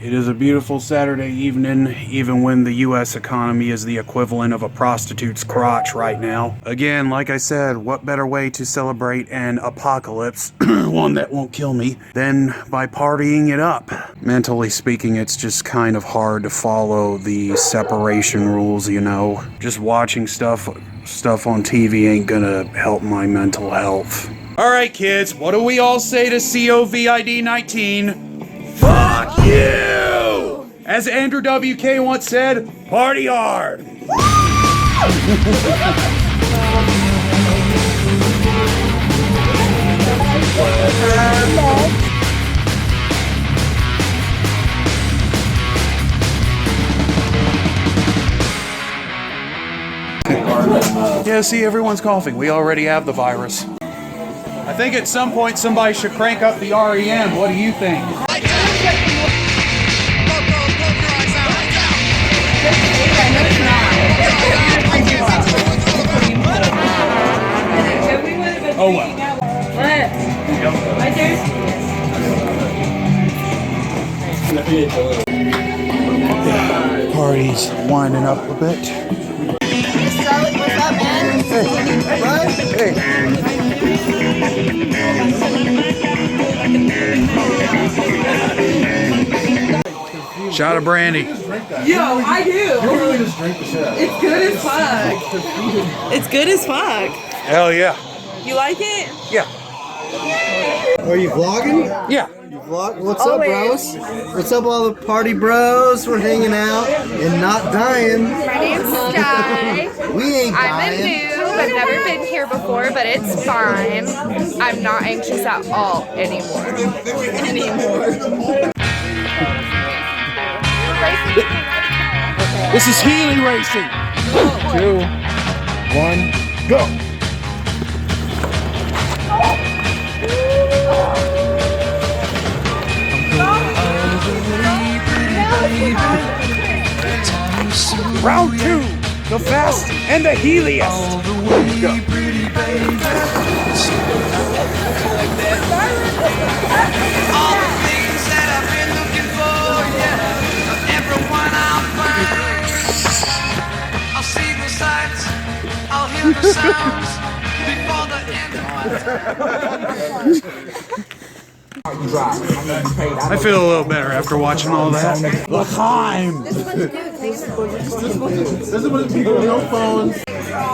It is a beautiful Saturday evening, even when the U.S. economy is the equivalent of a prostitute's crotch right now. Again, like I said, what better way to celebrate an apocalypse, one that won't kill me, than by partying it up? Mentally speaking, it's just kind of hard to follow the separation rules, you know? Just watching stuff on TV ain't gonna help my mental health. Alright kids, what do we all say to COVID-19? Fuck you! As Andrew WK once said, party hard! Yeah, see, everyone's coughing. We already have the virus. I think at some point somebody should crank up the REM. What do you think? Oh well. What? My turn? Party's winding up a bit. What's up, man? Hey. Shot of Brandy. Yo, I do. It's good as fuck. It's good as fuck. Hell yeah. You like it? Yeah. Are you vlogging? Yeah. You vlog? What's up, bros? What's up, all the party bros? We're hanging out and not dying. My name's Sky. We ain't I'm a dying. noob. I've never been here before, but it's fine. I'm not anxious at all anymore. This is Healy Racing. 2, 1, go. Round 2, the fast and the heeliest. Go. All the things that I've been looking for, yeah. Everyone I'll find. I'll see the sights, I'll hear the sounds before the end. I feel a little better after watching all that. L'chaim!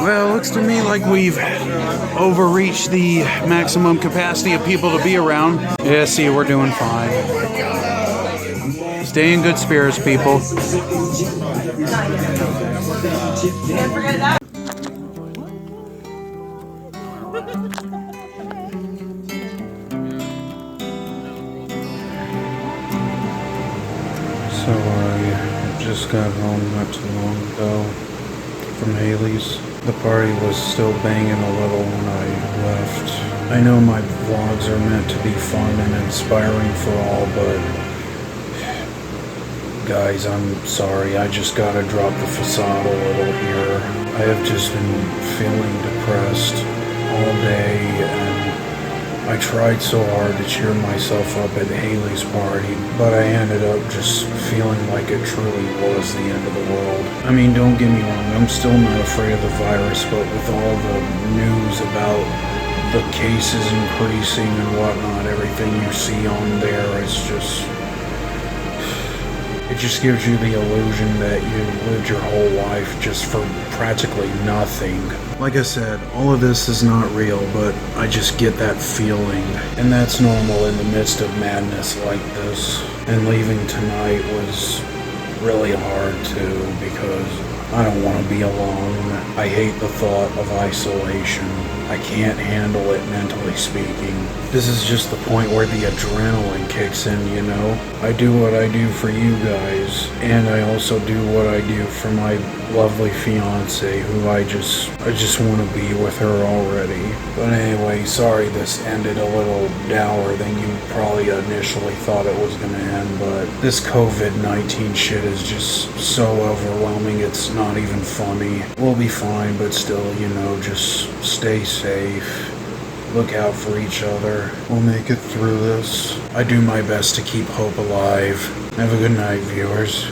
Well, it looks to me like we've overreached the maximum capacity of people to be around. Yeah, see, we're doing fine. Stay in good spirits, people. So I just got home not too long ago from Haley's. The party was still banging a little when I left. I know my vlogs are meant to be fun and inspiring for all, but guys, I'm sorry. I just gotta drop the facade a little here. I have just been feeling depressed all day, and I tried so hard to cheer myself up at Haley's party, but I ended up just feeling like it truly was the end of the world. I mean, don't get me wrong, I'm still not afraid of the virus, but with all the news about the cases increasing and whatnot, everything you see on there, it just gives you the illusion that you lived your whole life just for practically nothing. Like I said, all of this is not real, but I just get that feeling. And that's normal in the midst of madness like this. And leaving tonight was really hard too, because I don't want to be alone. I hate the thought of isolation. I can't handle it mentally speaking. This is just the point where the adrenaline kicks in, you know? I do what I do for you guys, and I also do what I do for my lovely fiance who I just want to be with her already. But anyway, sorry this ended a little dour than you probably initially thought it was going to end, but this COVID-19 shit is just so overwhelming, it's not even funny. We'll be fine, but still, just stay safe. Look out for each other. We'll make it through this. I do my best to keep hope alive. Have a good night, viewers.